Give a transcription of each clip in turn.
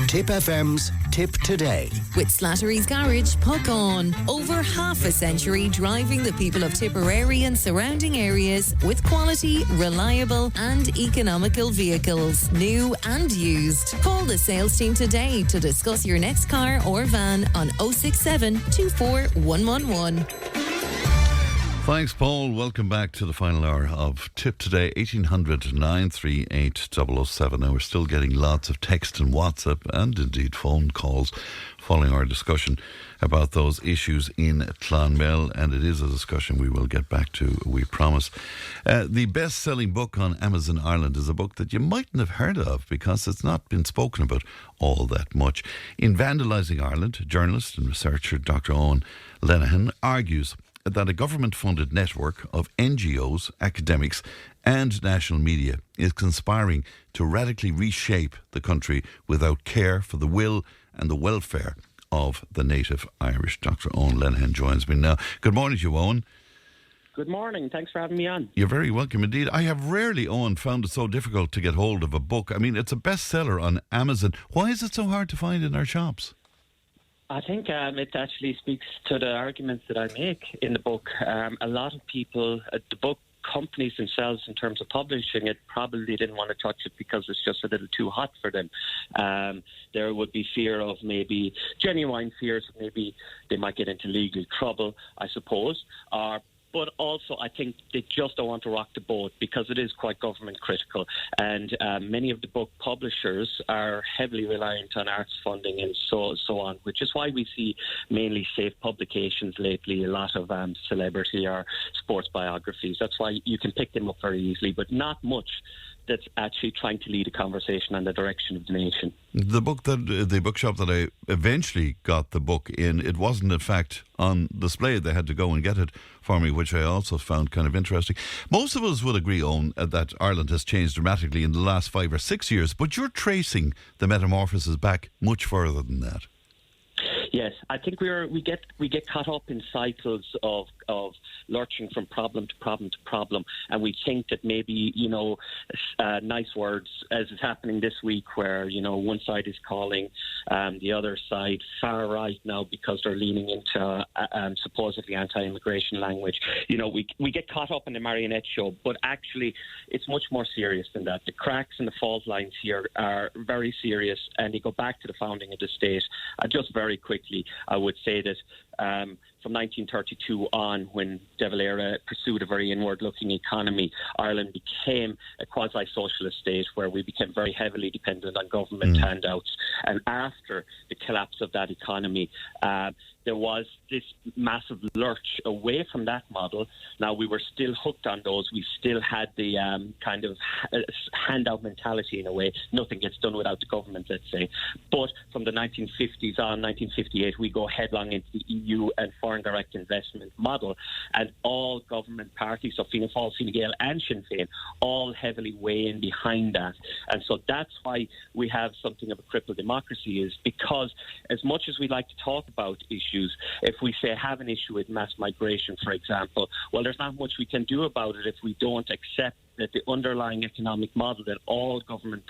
Tip FM's Tip Today. With Slattery's Garage, Puck On. Over half a century driving the people of Tipperary and surrounding areas with quality, reliable and economical vehicles, new and used. Call the sales team today to discuss your next car or van on 067 24111. Thanks, Paul. Welcome back to the final hour of Tip Today, 1800 938 007. Now, we're still getting lots of text and WhatsApp and indeed phone calls following our discussion about those issues in Clonmel, and it is a discussion we will get back to, we promise. The best-selling book on Amazon Ireland is a book that you mightn't have heard of because it's not been spoken about all that much. In Vandalising Ireland, journalist and researcher Dr Eoin Lenihan argues that a government-funded network of NGOs, academics and national media is conspiring to radically reshape the country without care for the will and the welfare of the native Irish. Dr Eoin Lenihan joins me now. Good morning to you, Eoin. Good morning. Thanks for having me on. You're very welcome indeed. I have rarely, Eoin, found it so difficult to get hold of a book. I mean, it's a bestseller on Amazon. Why is it so hard to find in our shops? I think it actually speaks to the arguments that I make in the book. A lot of people, the book companies themselves, in terms of publishing it, probably didn't want to touch it because it's just a little too hot for them. There would be fear of maybe genuine fears, maybe they might get into legal trouble, I suppose, but also I think they just don't want to rock the boat because it is quite government critical, and many of the book publishers are heavily reliant on arts funding and so on, which is why we see mainly safe publications lately, a lot of celebrity or sports biographies. That's why you can pick them up very easily, but not much that's actually trying to lead a conversation on the direction of the nation. The bookshop that I eventually got the book in, it wasn't in fact on display. They had to go and get it for me, which I also found kind of interesting. Most of us would agree, Eoin, that Ireland has changed dramatically in the last 5 or 6 years, but you're tracing the metamorphosis back much further than that. Yes, I think we get caught up in cycles of lurching from problem to problem to problem, and we think that maybe nice words, as is happening this week, where one side is calling the other side far right now because they're leaning into supposedly anti-immigration language. We get caught up in the marionette show, but actually it's much more serious than that. The cracks and the fault lines here are very serious, and they go back to the founding of the state. Just very quickly, I would say that from 1932 on, when De Valera pursued a very inward-looking economy, Ireland became a quasi-socialist state where we became very heavily dependent on government handouts. And after the collapse of that economy, there was this massive lurch away from that model. Now, we were still hooked on those. We still had the kind of handout mentality in a way. Nothing gets done without the government, let's say. But from the 1950s on, 1958, we go headlong into the EU and foreign direct investment model, and all government parties, so Fianna Fáil, Fine Gael and Sinn Féin, all heavily weigh in behind that. And so that's why we have something of a crippled democracy, is because as much as we like to talk about issues, if we say have an issue with mass migration, for example, well, there's not much we can do about it if we don't accept that the underlying economic model that all government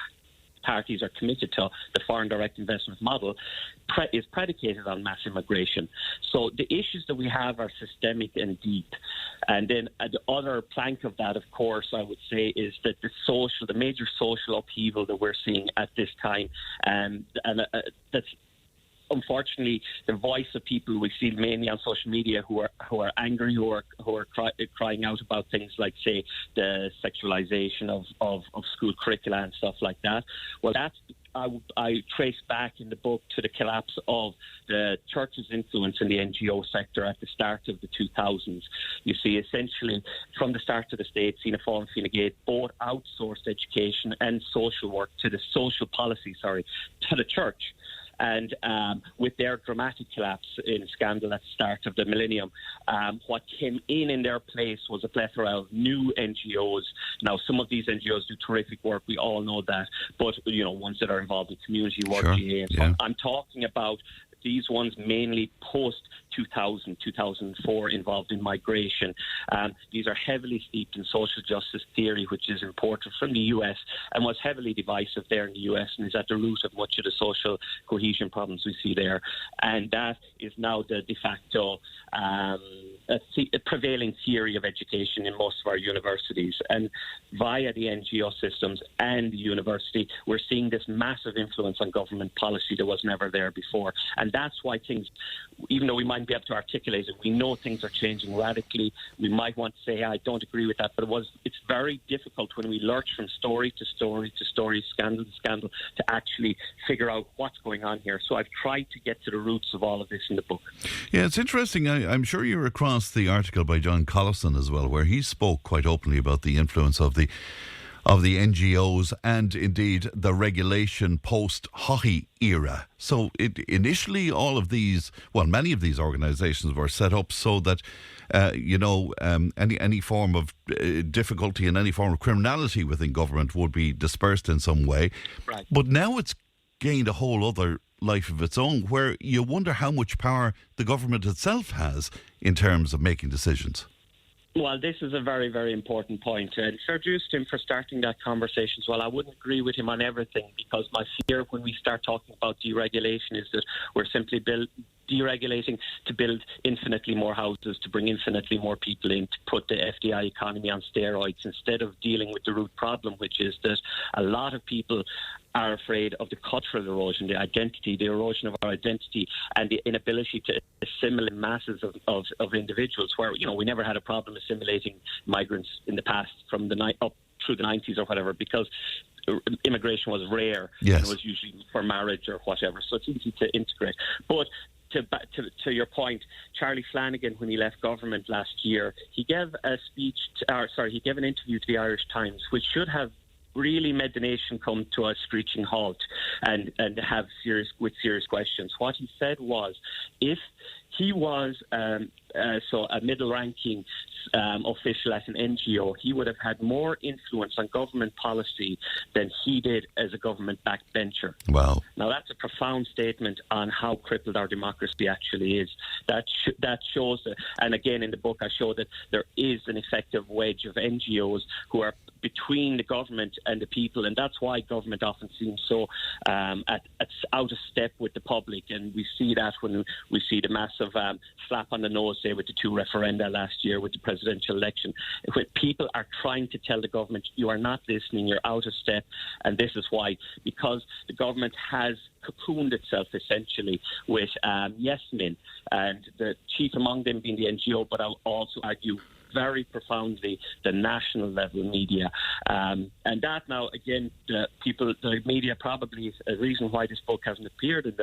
parties are committed to, the foreign direct investment model, is predicated on mass immigration. So the issues that we have are systemic and deep. And then the other plank of that, of course, I would say, is that the major social upheaval that we're seeing at this time, and that's unfortunately the voice of people we see mainly on social media who are angry, who are crying out about things like, say, the sexualization of school curricula and stuff like that. Well, that's I trace back in the book to the collapse of the church's influence in the NGO sector at the start of the 2000s. You see, essentially, from the start of the state, Fianna Fáil and Fine Gael both outsourced education and social work to the to the church. And with their dramatic collapse in scandal at the start of the millennium, what came in their place was a plethora of new NGOs. Now, some of these NGOs do terrific work, we all know that, but, ones that are involved in community work, sure. GA and so on. I'm talking about these ones mainly post 2000, 2004 involved in migration. These are heavily steeped in social justice theory, which is imported from the US and was heavily divisive there in the US and is at the root of much of the social cohesion problems we see there. And that is now the de facto a prevailing theory of education in most of our universities. And via the NGO systems and the university, we're seeing this massive influence on government policy that was never there before. And that's why things, even though we might be able to articulate it, we know things are changing radically. We might want to say, I don't agree with that, but it's very difficult when we lurch from story to story to story, scandal to scandal, to actually figure out what's going on here. So I've tried to get to the roots of all of this in the book. Yeah, it's interesting. I'm sure you're across the article by John Collison as well, where he spoke quite openly about the influence of the NGOs and indeed the regulation post-Haughey era. So initially many of these organisations were set up so that, any form of difficulty and any form of criminality within government would be dispersed in some way. Right. But now it's gained a whole other life of its own, where you wonder how much power the government itself has in terms of making decisions. Well, this is a very, very important point. And fair dues to him for starting that conversation as well. I wouldn't agree with him on everything, because my fear when we start talking about deregulation is that we're simply deregulating to build infinitely more houses, to bring infinitely more people in, to put the FDI economy on steroids, instead of dealing with the root problem, which is that a lot of people are afraid of the cultural erosion, the erosion of our identity, and the inability to assimilate masses of individuals, where, we never had a problem assimilating migrants in the past from up through the 90s or whatever, because immigration was rare. Yes. And it was usually for marriage or whatever, so it's easy to integrate. But to your point, Charlie Flanagan, when he left government last year, he gave he gave an interview to the Irish Times, which should have really made the nation come to a screeching halt and have serious questions. What he said was, if he was a middle-ranking official at an NGO, he would have had more influence on government policy than he did as a government-backed venture. Wow. Now, that's a profound statement on how crippled our democracy actually is. That shows, and again in the book I show that there is an effective wedge of NGOs who are between the government and the people, and that's why government often seems so out of step with the public. And we see that when we see the massive slap on the nose, say, with the 2 referenda last year with the presidential election, when people are trying to tell the government, you are not listening, you're out of step. And this is why, because the government has cocooned itself essentially with yes men, and the chief among them being the NGO, but I'll also argue very profoundly the national level media. And that now, again, the media, probably a reason why this book hasn't appeared in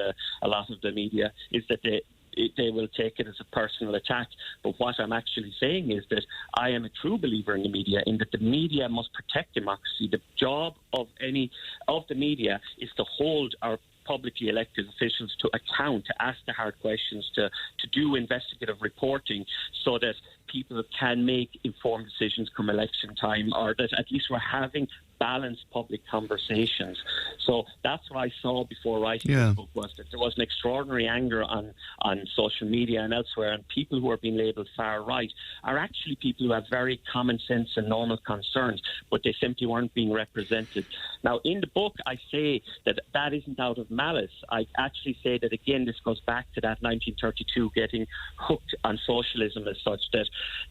a lot of the media, is that they will take it as a personal attack. But what I'm actually saying is that I am a true believer in the media, in that the media must protect democracy. The job of the media is to hold our publicly elected officials to account, to ask the hard questions, to do investigative reporting, so that people can make informed decisions come election time, or that at least we're having balanced public conversations. So that's what I saw before writing this book, was that there was an extraordinary anger on social media and elsewhere, and people who are being labelled far right are actually people who have very common sense and normal concerns, but they simply weren't being represented. Now, in the book, I say that isn't out of malice. I actually say that, again, this goes back to that 1932 getting hooked on socialism as such, that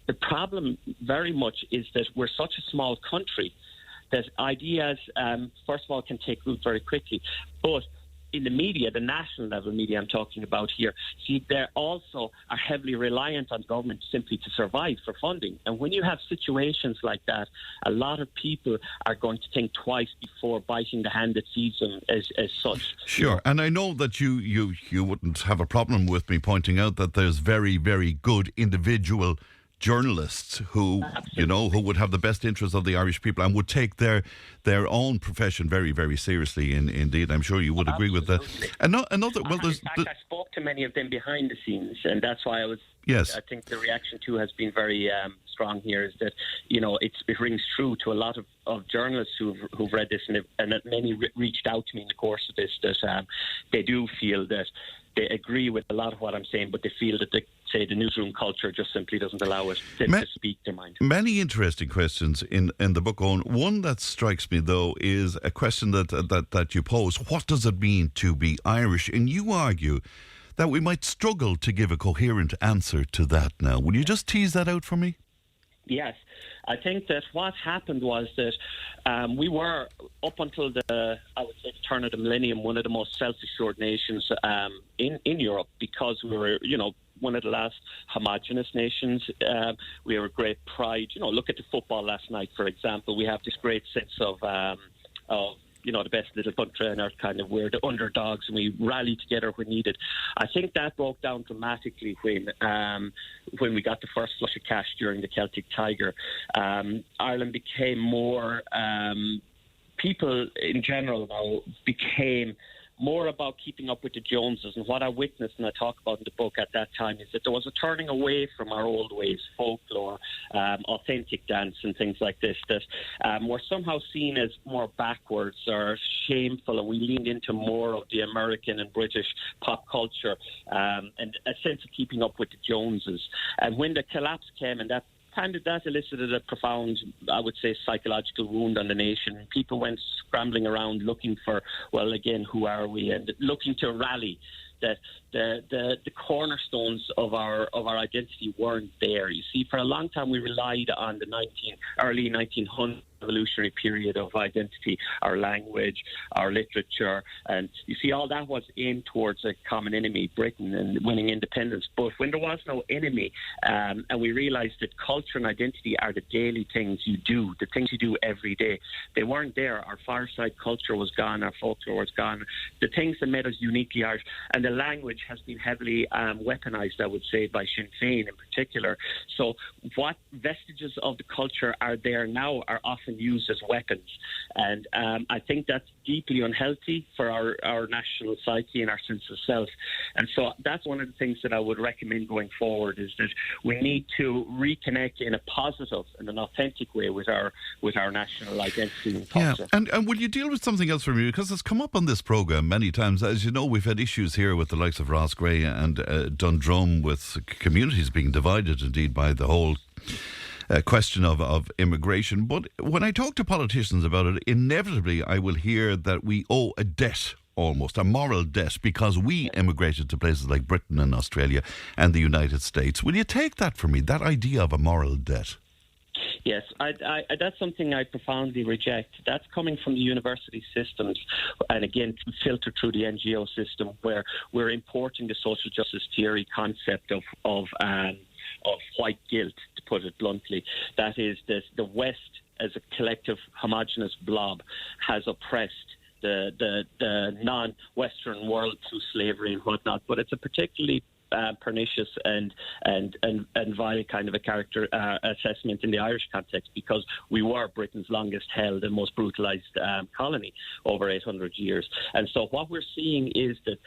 the problem very much is that we're such a small country that ideas, first of all, can take root very quickly. But in the media, the national level media I'm talking about here, see, they also are heavily reliant on government simply to survive, for funding. And when you have situations like that, a lot of people are going to think twice before biting the hand that feeds them as such. Sure. And I know that you wouldn't have a problem with me pointing out that there's very, very good individual journalists who, who would have the best interests of the Irish people and would take their own profession very, very seriously. Indeed, I'm sure you would agree with that. In fact, I spoke to many of them behind the scenes, and that's why I was. Yes. I think the reaction too has been very strong here. Is that it rings true to a lot of journalists who've read this, and many reached out to me in the course of this, that they do feel that they agree with a lot of what I'm saying, but they feel that the newsroom culture just simply doesn't allow it to speak their mind. Many interesting questions in the book, Owen. One that strikes me, though, is a question that you pose. What does it mean to be Irish? And you argue that we might struggle to give a coherent answer to that now. Will you just tease that out for me? Yes. I think that what happened was that we were, up until the turn of the millennium, one of the most self-assured nations in Europe, because we were, one of the last homogenous nations. We have a great pride. Look at the football last night, for example. We have this great sense of the best little country on earth, kind of, we're the underdogs and we rally together when needed. I think that broke down dramatically when we got the first flush of cash during the Celtic Tiger. Ireland became more, people in general now became more about keeping up with the Joneses. And what I witnessed and I talk about in the book at that time is that there was a turning away from our old ways, folklore, authentic dance and things like this, that were somehow seen as more backwards or shameful, and we leaned into more of the American and British pop culture and a sense of keeping up with the Joneses. And when the collapse came, and that elicited a profound, I would say, psychological wound on the nation. People went scrambling around looking for, well, again, who are we? And looking to rally. The cornerstones of our identity weren't there. You see, for a long time we relied on the early 1900s revolutionary period of identity, our language, our literature, and you see all that was aimed towards a common enemy, Britain, and winning independence. But when there was no enemy, and we realised that culture and identity are the daily things you do, the things you do every day, they weren't there. Our fireside culture was gone, our folklore was gone, the things that made us uniquely Irish, and the language has been heavily weaponised, I would say, by Sinn Féin in particular. So what vestiges of the culture are there now are often used as weapons, and I think that's deeply unhealthy for our national psyche and our sense of self. And so that's one of the things that I would recommend going forward, is that we need to reconnect in a positive and an authentic way with our national identity and culture. Yeah, and will you deal with something else for me? Because it's come up on this programme many times. As you know, we've had issues here with the likes of Rossgrey and Dundrum, with communities being divided indeed by the whole question of immigration. But when I talk to politicians about it, inevitably I will hear that we owe a debt, almost a moral debt, because we immigrated to places like Britain and Australia and the United States. Will you take that from me, that idea of a moral debt? Yes, that's something I profoundly reject. That's coming from the university systems, and again, filtered through the NGO system, where we're importing the social justice theory concept of white guilt, to put it bluntly. That is, the West as a collective homogenous blob has oppressed the non-Western world through slavery and whatnot, but it's a particularly pernicious and vile kind of a character assessment in the Irish context, because we were Britain's longest held and most brutalised colony over 800 years. And so what we're seeing is that,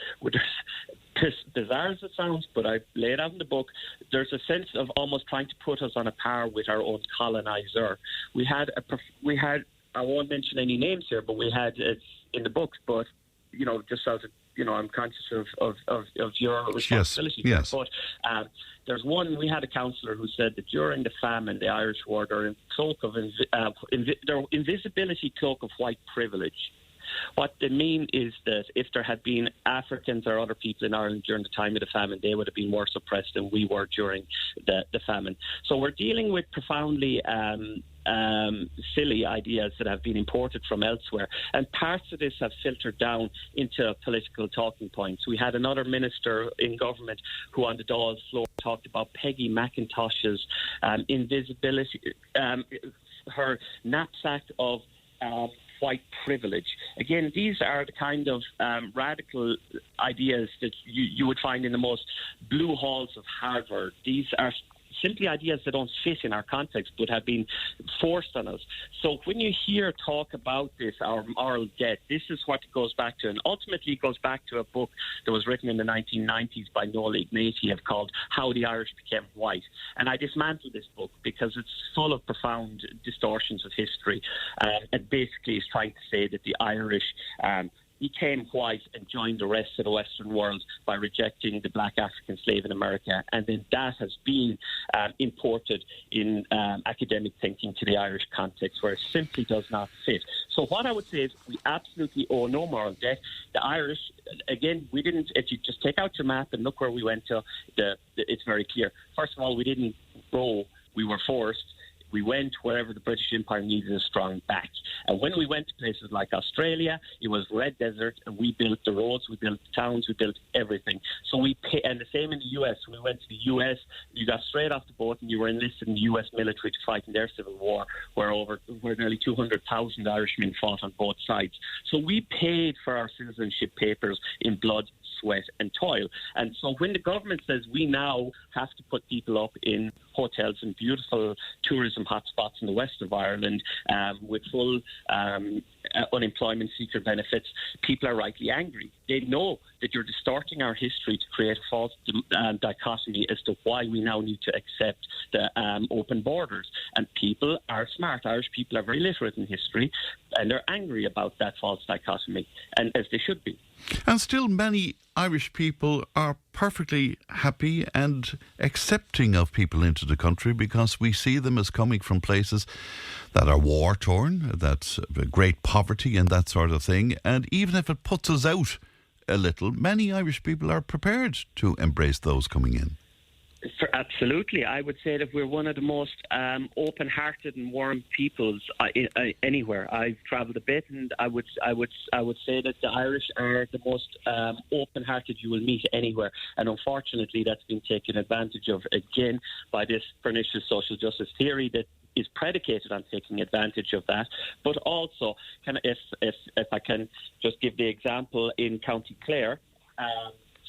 as bizarre as it sounds, but I lay it out in the book, there's a sense of almost trying to put us on a par with our own colonizer. We had, I won't mention any names here, but we had, it's in the book, but, just as I'm conscious of your responsibility. Yes. But there's one, we had a councillor who said that during the famine, the Irish wore their their invisibility cloak of white privilege. What they mean is that if there had been Africans or other people in Ireland during the time of the famine, they would have been more suppressed than we were during the famine. So we're dealing with profoundly silly ideas that have been imported from elsewhere, and parts of this have filtered down into political talking points. We had another minister in government who on the Dáil's floor talked about Peggy McIntosh's invisibility, her knapsack of white privilege. Again, these are the kind of radical ideas that you would find in the most blue halls of Harvard. These are simply ideas that don't fit in our context but have been forced on us. So when you hear talk about this, our moral debt, this is what it goes back to. And ultimately it goes back to a book that was written in the 1990s by Noel Ignatieff called How the Irish Became White. And I dismantled this book because it's full of profound distortions of history. And basically is trying to say that the Irish became white and joined the rest of the Western world by rejecting the black African slave in America. And then that has been imported in academic thinking to the Irish context, where it simply does not fit. So what I would say is we absolutely owe no moral debt. The Irish, again, we didn't, if you just take out your map and look where we went to, it's very clear. First of all, we didn't go, we were forced. We went wherever the British Empire needed a strong back. And when we went to places like Australia, it was red desert, and we built the roads, we built the towns, we built everything. So and the same in the US. We went to the US, you got straight off the boat and you were enlisted in the US military to fight in their civil war, where nearly 200,000 Irishmen fought on both sides. So we paid for our citizenship papers in blood, sweat and toil. And so when the government says we now have to put people up in hotels in beautiful tourism hotspots in the west of Ireland with full unemployment seeker benefits, people are rightly angry. They know that you're distorting our history to create a false dichotomy as to why we now need to accept the open borders. And people are smart. Irish people are very literate in history, and they're angry about that false dichotomy, and as they should be. And still many Irish people are perfectly happy and accepting of people into the country, because we see them as coming from places that are war-torn, that's great poverty and that sort of thing. And even if it puts us out a little, many Irish people are prepared to embrace those coming in. Absolutely. I would say that we're one of the most open-hearted and warm peoples anywhere. I've travelled a bit, and I would say that the Irish are the most open-hearted you will meet anywhere. And unfortunately, that's been taken advantage of again by this pernicious social justice theory that is predicated on taking advantage of that. But also, if I can just give the example in County Clare.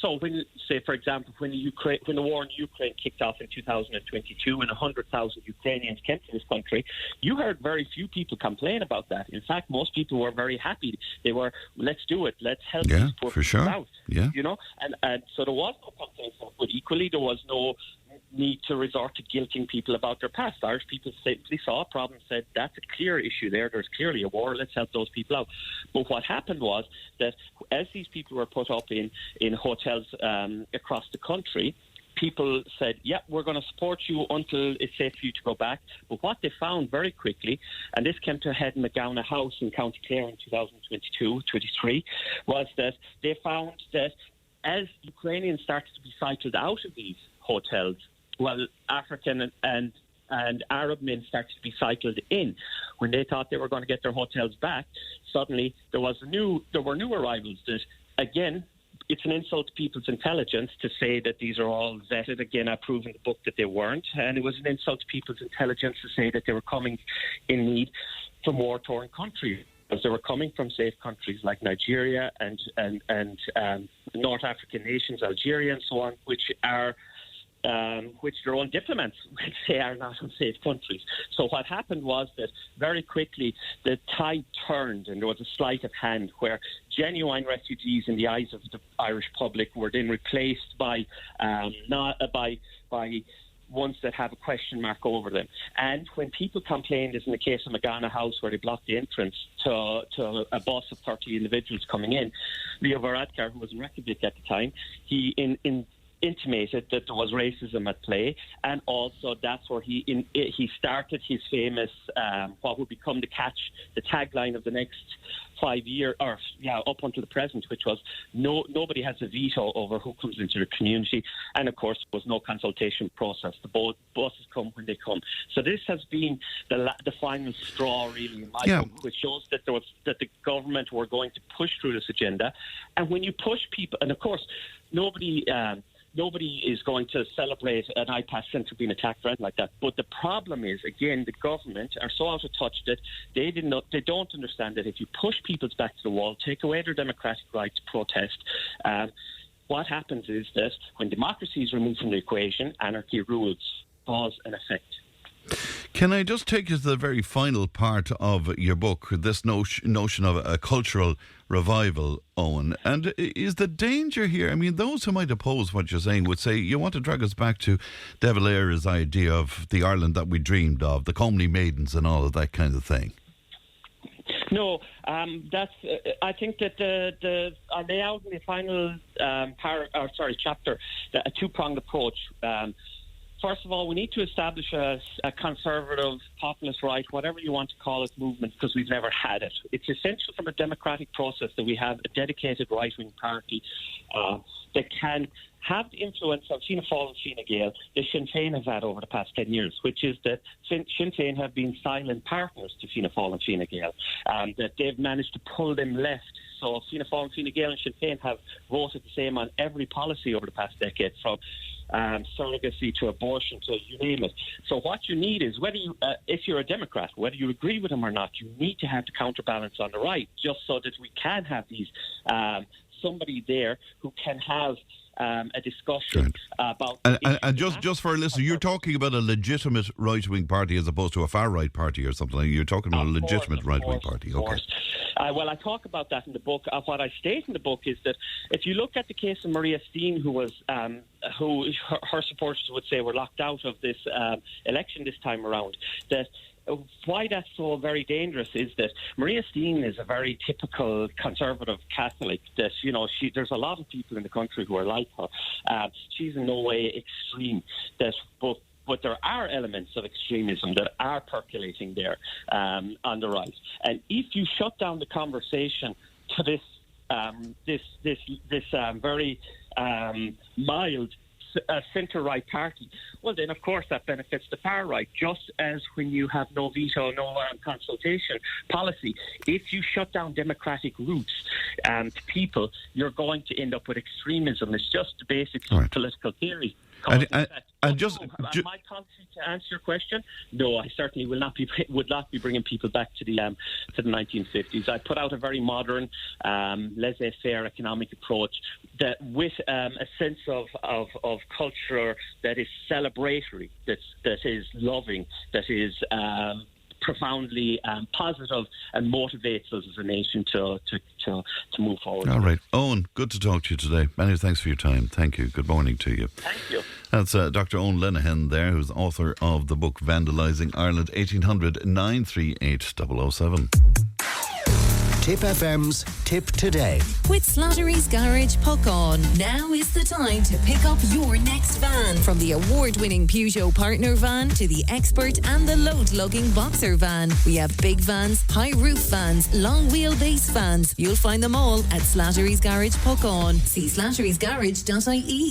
So when, say, for example, when the war in Ukraine kicked off in 2022 and 100,000 Ukrainians came to this country, you heard very few people complain about that. In fact, most people were very happy. They were, let's do it, let's help these poor people out. Yeah. You know, and so there was no complaint, but equally there was no need to resort to guilting people about their past. Irish people simply saw a problem, said that's a clear issue there's clearly a war, let's help those people out. But what happened was that as these people were put up in hotels across the country, people said, yeah, we're going to support you until it's safe for you to go back. But what they found very quickly, and this came to a head in McGowan House in County Clare in 2022-23, was that they found that as Ukrainians started to be cycled out of these hotels, while African and Arab men started to be cycled in. When they thought they were going to get their hotels back, suddenly there were new arrivals that, again, it's an insult to people's intelligence to say that these are all vetted. Again, I prove in the book that they weren't. And it was an insult to people's intelligence to say that they were coming in need from war-torn countries, because they were coming from safe countries like Nigeria and North African nations, Algeria and so on, which their own diplomats would say are not unsafe countries. So what happened was that very quickly the tide turned, and there was a sleight of hand where genuine refugees in the eyes of the Irish public were then replaced by ones that have a question mark over them. And when people complained, as in the case of Magana House, where they blocked the entrance to a bus of 30 individuals coming in, Leo Varadkar, who was in Reykjavik at the time, he intimated that there was racism at play, and also that's where he started his famous what would become the tagline of the next 5 years, up until the present, which was nobody has a veto over who comes into the community, and of course there was no consultation process. The buses come when they come. So this has been the final straw, really, in my book, which shows that that the government were going to push through this agenda. And when you push people, and of course nobody is going to celebrate an iPass centre being attacked or anything like that. But the problem is, again, the government are so out of touch that they don't understand that if you push people's back to the wall, take away their democratic right to protest, what happens is that when democracy is removed from the equation, anarchy rules, cause and effect. Can I just take you to the very final part of your book, this notion of a cultural revival, Eoin? And is the danger here, I mean, those who might oppose what you're saying would say, you want to drag us back to De Valera's idea of the Ireland that we dreamed of, the comely maidens and all of that kind of thing. No, that's. I think that the layout in the final chapter, a two-pronged approach. First of all, we need to establish a conservative, populist right, whatever you want to call it, movement, because we've never had it. It's essential from a democratic process that we have a dedicated right-wing party that can have the influence of Fianna Fáil and Fine Gael that Sinn Féin have had over the past 10 years, which is that Sinn Féin have been silent partners to Fianna Fáil and Fine Gael, that they've managed to pull them left. So Fianna Fáil and Fine Gael and Sinn Féin have voted the same on every policy over the past decade, from surrogacy to abortion to you name it. So what you need is, whether you, if you're a Democrat, whether you agree with them or not, you need to have the counterbalance on the right, just so that we can have these somebody there who can have a discussion about. And just for a listener, you're talking about a legitimate right-wing party as opposed to a far-right party or something. You're talking about a legitimate right-wing party. Okay. Well, I talk about that in the book. What I state in the book is that if you look at the case of Maria Steen, who was her supporters would say were locked out of this election this time around, that why that's so very dangerous is that Maria Steen is a very typical conservative Catholic. That, you know, there's a lot of people in the country who are like her. She's in no way extreme. But there are elements of extremism that are percolating there on the right. And if you shut down the conversation to this very mild centre-right party, well then of course that benefits the far right, just as when you have no veto, no consultation policy. If you shut down democratic roots to people, you're going to end up with extremism. It's just the basics of political theory. Am I confident to answer your question? No, I certainly would not be bringing people back to the 1950s. I put out a very modern, laissez-faire economic approach that, with a sense of culture that is celebratory, that is loving, that is profoundly positive, and motivates us as a nation to move forward. All right. Eoin, good to talk to you today. Many thanks for your time. Thank you. Good morning to you. Thank you. That's Dr Eoin Lenihan there, who's author of the book Vandalising Ireland, 1800 938 007. Tip FM's Tip Today. With Slattery's Garage Puck On. Now is the time to pick up your next van. From the award-winning Peugeot Partner van to the expert and the load-lugging Boxer van. We have big vans, high roof vans, long wheelbase vans. You'll find them all at Slattery's Garage Puck On. See slatterysgarage.ie.